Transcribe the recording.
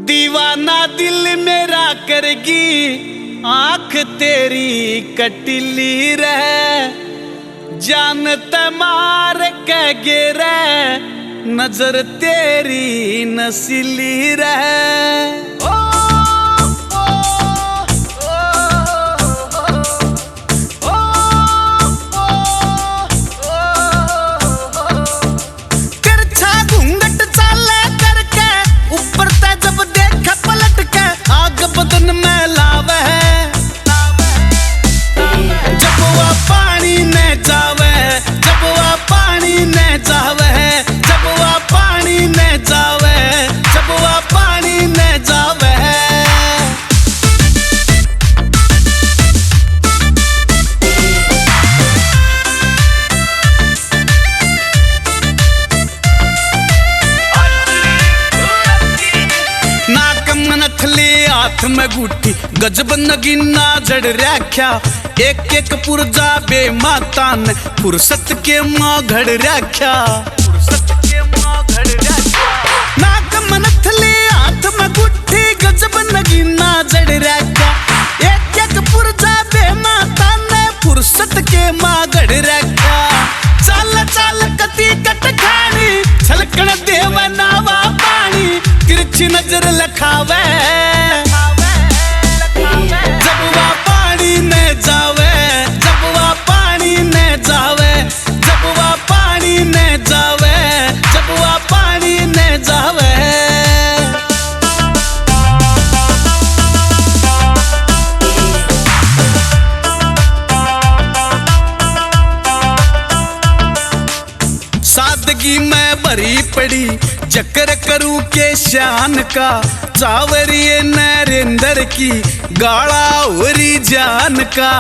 दीवाना दिल मेरा करगी आंख तेरी कटिली रहे, जानत मार के गिरे नजर तेरी नसीली रहे। हाथ में गुठी गजब नगीना जड़ रख्या, एक एक पुरजा बे माता ने फुर्सत के माँ घड़ रख्या। नाक मनथली हाथ में गुठी गजब नगीना जड़ रख्या, एक एक पुरजा बे माता ने फुर्सत के माँ घड़ रख्या। चाल चाल कती कट खानी छलकन देव नावा पानी, तिरछी नजर लखावे सादगी में भरी पड़ी चक्कर करूं के शान का, चावरिए नरेंद्र की गाड़ा औरी जान का।